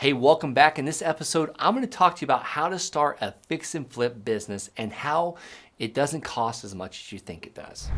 Hey, welcome back. In this episode, I'm going to talk to you about how to start a fix and flip business and how it doesn't cost as much as you think it does.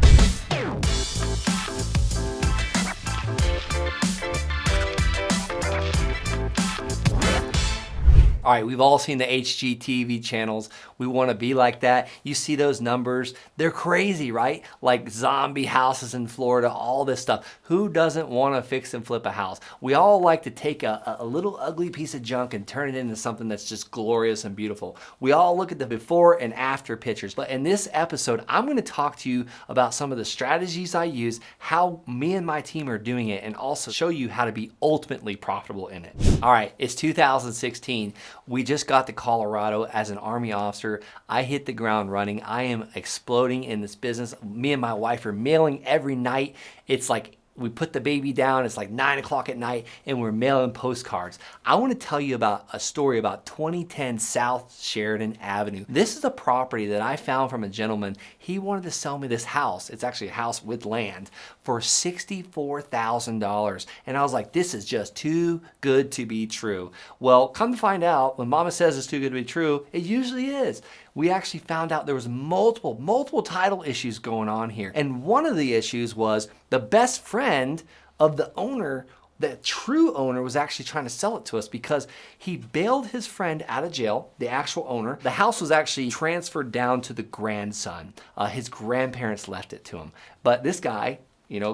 All right, we've all seen the HGTV channels. We want to be like that. You see those numbers. They're crazy, right? Like zombie houses in Florida, all this stuff. Who doesn't want to fix and flip a house? We all like to take a little ugly piece of junk and turn it into something that's just glorious and beautiful. We all look at the before and after pictures. But in this episode, I'm going to talk to you about some of the strategies I use, how me and my team are doing it, and also show you how to be ultimately profitable in it. All right, it's 2016. We just got to Colorado as an Army officer. I hit the ground running. I am exploding in this business. Me and my wife are mailing every night. It's like we put the baby down, it's like 9 o'clock at night, and we're mailing postcards. I want to tell you about a story about 2010 South Sheridan Avenue. This is a property that I found from a gentleman. He wanted to sell me this house. It's actually a house with land for $64,000. And I was like, this is just too good to be true. Well, come to find out, when mama says it's too good to be true, it usually is. We actually found out there was multiple title issues going on here. And one of the issues was the best friend of the owner, the true owner, was actually trying to sell it to us because he bailed his friend out of jail, the actual owner. The house was actually transferred down to the grandson. His grandparents left it to him. But this guy,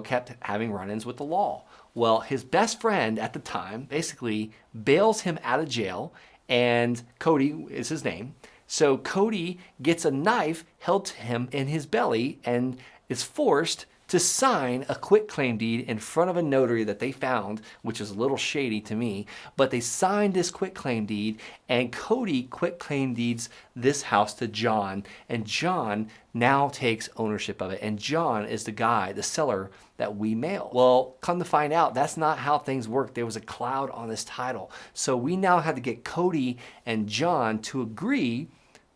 kept having run-ins with the law. Well, his best friend at the time basically bails him out of jail, and Cody is his name. So Cody gets a knife held to him in his belly and is forced to sign a quitclaim deed in front of a notary that they found, which is a little shady to me, but they signed this quitclaim deed, and Cody quitclaim deeds this house to John, and John now takes ownership of it, and John is the guy, the seller that we mail. Well, come to find out, that's not how things work. There was a cloud on this title. So we now had to get Cody and John to agree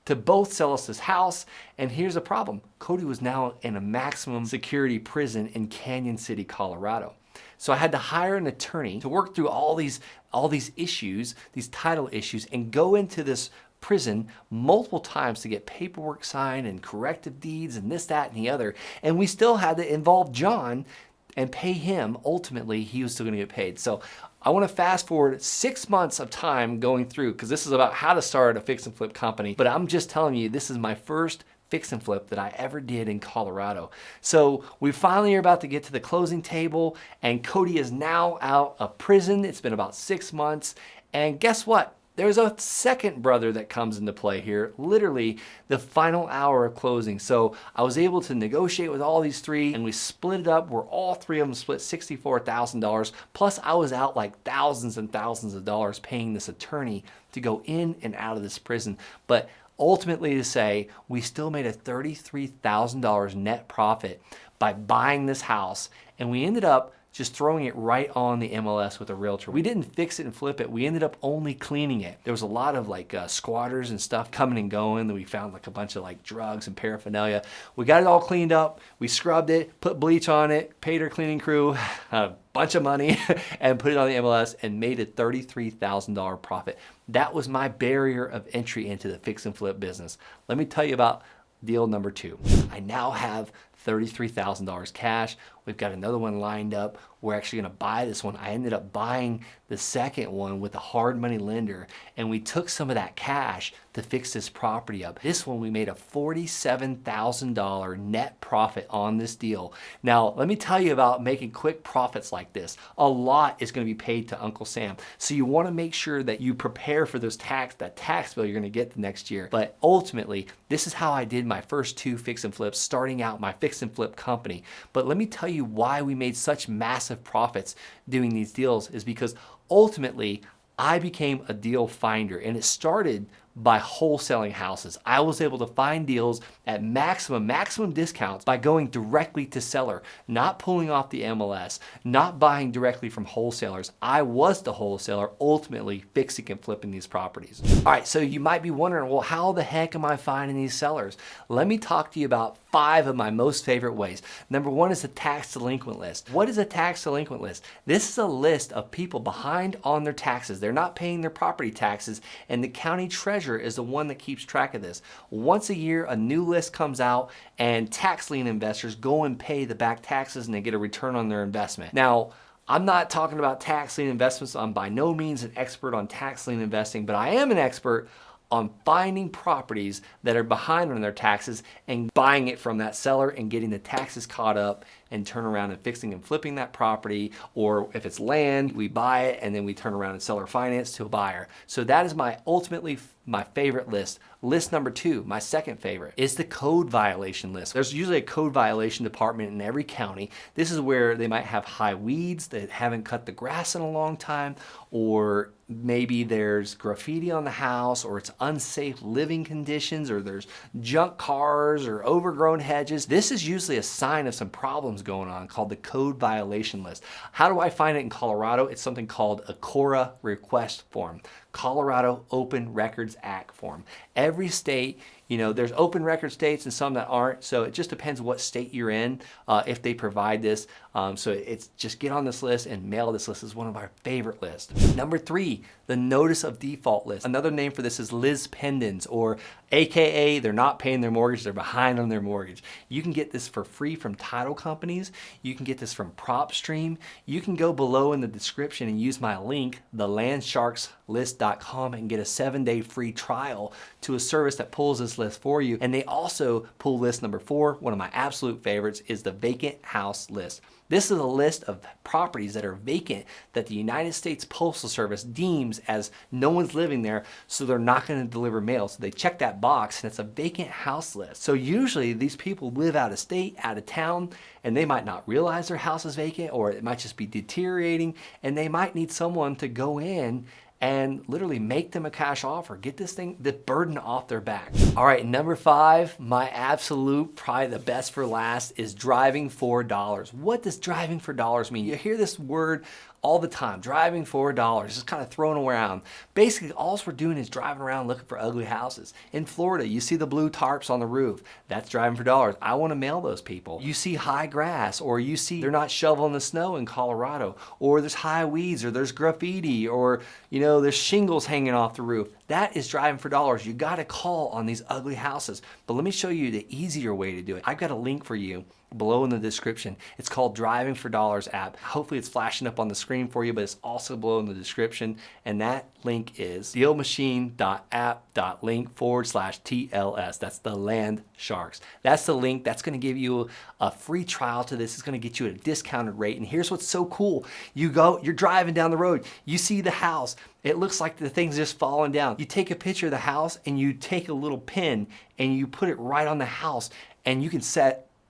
to both sell us this house. And here's the problem. Cody was now in a maximum security prison in Canyon City, Colorado. So I had to hire an attorney to work through all these issues, these title issues, and go into this prison multiple times to get paperwork signed and corrective deeds and this, that, and the other. And we still had to involve John and pay him. Ultimately, he was still gonna get paid. So I want to fast forward 6 months of time going through, because this is about how to start a fix and flip company. But I'm just telling you, this is my first fix and flip that I ever did in Colorado. So we finally are about to get to the closing table, and Cody is now out of prison. It's been about 6 months. And guess what? There's a second brother that comes into play here, literally the final hour of closing. So I was able to negotiate with all these three, and we split it up where all three of them split $64,000. Plus I was out like thousands and thousands of dollars paying this attorney to go in and out of this prison. But ultimately to say, we still made a $33,000 net profit by buying this house, and we ended up just throwing it right on the MLS with a realtor. We didn't fix it and flip it. We ended up only cleaning it. There was a lot of squatters and stuff coming and going. We found like a bunch of drugs and paraphernalia. We got it all cleaned up. We scrubbed it, put bleach on it, paid our cleaning crew a bunch of money and put it on the MLS and made a $33,000 profit. That was my barrier of entry into the fix and flip business. Let me tell you about deal number 2. I now have $33,000 cash. We've got another one lined up. We're actually gonna buy this one. I ended up buying the second one with a hard money lender, and we took some of that cash to fix this property up. This one, we made a $47,000 net profit on this deal. Now, let me tell you about making quick profits like this. A lot is gonna be paid to Uncle Sam. So you wanna make sure that you prepare for that tax bill you're gonna get the next year. But ultimately, this is how I did my first 2 fix and flips, starting out my fix and flip company. But let me tell you why we made such massive profits doing these deals is because ultimately I became a deal finder, and it started by wholesaling houses. I was able to find deals at maximum discounts by going directly to seller, not pulling off the MLS, not buying directly from wholesalers. I was the wholesaler, ultimately fixing and flipping these properties. All right, so you might be wondering, well, how the heck am I finding these sellers? Let me talk to you about 5 of my most favorite ways. Number 1 is the tax delinquent list. What is a tax delinquent list? This is a list of people behind on their taxes. They're not paying their property taxes, and the county treasurer is the one that keeps track of this. Once a year, a new list comes out, and tax lien investors go and pay the back taxes, and they get a return on their investment. Now, I'm not talking about tax lien investments. I'm by no means an expert on tax lien investing, but I am an expert on finding properties that are behind on their taxes and buying it from that seller and getting the taxes caught up and turn around and fixing and flipping that property. Or if it's land, we buy it and then we turn around and sell our finance to a buyer. So that is ultimately my favorite list. List number 2, my second favorite, is the code violation list. There's usually a code violation department in every county. This is where they might have high weeds that haven't cut the grass in a long time, or maybe there's graffiti on the house, or it's unsafe living conditions, or there's junk cars or overgrown hedges. This is usually a sign of some problems going on, called the code violation list. How do I find it in Colorado? It's something called a CORA request form. Colorado Open Records Act form. Every state, there's open record states and some that aren't, so it just depends what state you're in if they provide this. So it's just get on this list and mail this list. Is one of our favorite lists. Number 3, the notice of default list. Another name for this is lis pendens, or AKA they're not paying their mortgage, they're behind on their mortgage. You can get this for free from title companies. You can get this from PropStream. You can go below in the description and use my link, thelandsharkslist.com, and get a 7-day free trial to a service that pulls this list for you. And they also pull list number 4, one of my absolute favorites, is the vacant house list. This is a list of properties that are vacant that the United States Postal Service deems as no one's living there, so they're not going to deliver mail. So they check that box, and it's a vacant house list. So usually these people live out of state, out of town, and they might not realize their house is vacant, or it might just be deteriorating, and they might need someone to go in and literally make them a cash offer, get the burden off their back. All right, number 5, my absolute, probably the best for last, is driving for dollars. What does driving for dollars mean? You hear this word all the time, driving for dollars, just kind of thrown around. Basically, all we're doing is driving around looking for ugly houses. In Florida, you see the blue tarps on the roof. That's driving for dollars. I want to mail those people. You see high grass, or you see they're not shoveling the snow in Colorado, or there's high weeds, or there's graffiti, or there's shingles hanging off the roof. That is driving for dollars. You got to call on these ugly houses. But let me show you the easier way to do it. I've got a link for you below in the description. It's called Driving for Dollars app. Hopefully it's flashing up on the screen for you, but it's also below in the description. And that link is dealmachine.app.link/TLS. That's the Land Sharks. That's the link. That's going to give you a free trial to this. It's going to get you at a discounted rate. And here's what's so cool. You're driving down the road. You see the house. It looks like the thing's just falling down. You take a picture of the house and you take a little pin and you put it right on the house, and you can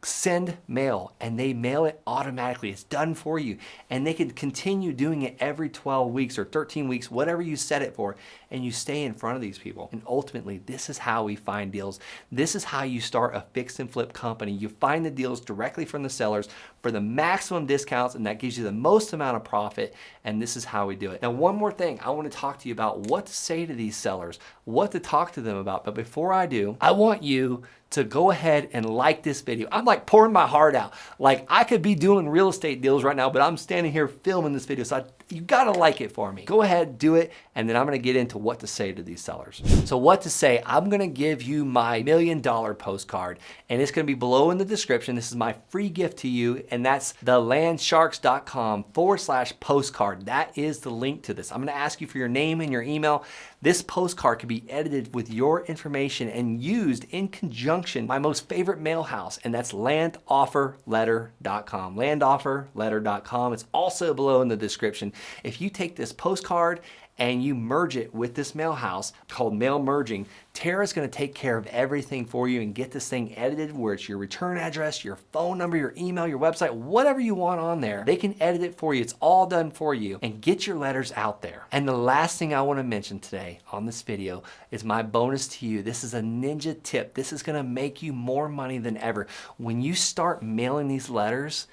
send mail, and they mail it automatically. It's done for you, and they can continue doing it every 12 weeks or 13 weeks, whatever you set it for, and you stay in front of these people. And ultimately, this is how we find deals. This is how you start a fix and flip company. You find the deals directly from the sellers for the maximum discounts, and that gives you the most amount of profit, and this is how we do it. Now, one more thing, I want to talk to you about what to say to these sellers, what to talk to them about. But before I do, I want you to go ahead and like this video. I'm like pouring my heart out. Like, I could be doing real estate deals right now, but I'm standing here filming this video. So you gotta like it for me. Go ahead, do it, and then I'm gonna get into what to say to these sellers. So what to say, I'm gonna give you my $1 million postcard, and it's gonna be below in the description. This is my free gift to you, and that's thelandsharks.com/postcard. That is the link to this. I'm gonna ask you for your name and your email. This postcard can be edited with your information and used in conjunction with my most favorite mail house, and that's landofferletter.com. Landofferletter.com. It's also below in the description. If you take this postcard and you merge it with this mail house called mail merging, Tara's gonna take care of everything for you and get this thing edited where it's your return address, your phone number, your email, your website, whatever you want on there. They can edit it for you. It's all done for you, and get your letters out there. And the last thing I wanna mention today on this video is my bonus to you. This is a ninja tip. This is gonna make you more money than ever. When you start mailing these letters,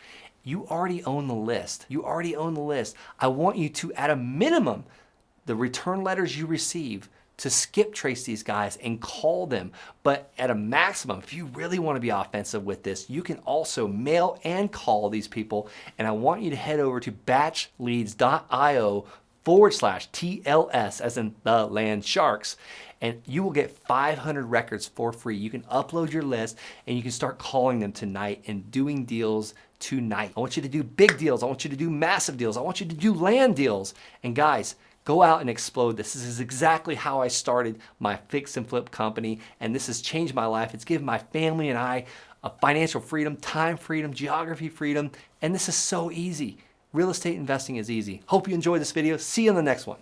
you already own the list. You already own the list. I want you to, at a minimum, the return letters you receive, to skip trace these guys and call them. But at a maximum, if you really want to be offensive with this, you can also mail and call these people. And I want you to head over to batchleads.io/TLS, as in the land sharks, and you will get 500 records for free. You can upload your list and you can start calling them tonight and doing deals tonight. I want you to do big deals. I want you to do massive deals. I want you to do land deals. And guys, go out and explode this. This is exactly how I started my fix and flip company, and this has changed my life. It's given my family and I a financial freedom, time freedom, geography freedom, and this is so easy. Real estate investing is easy. Hope you enjoyed this video. See you in the next one.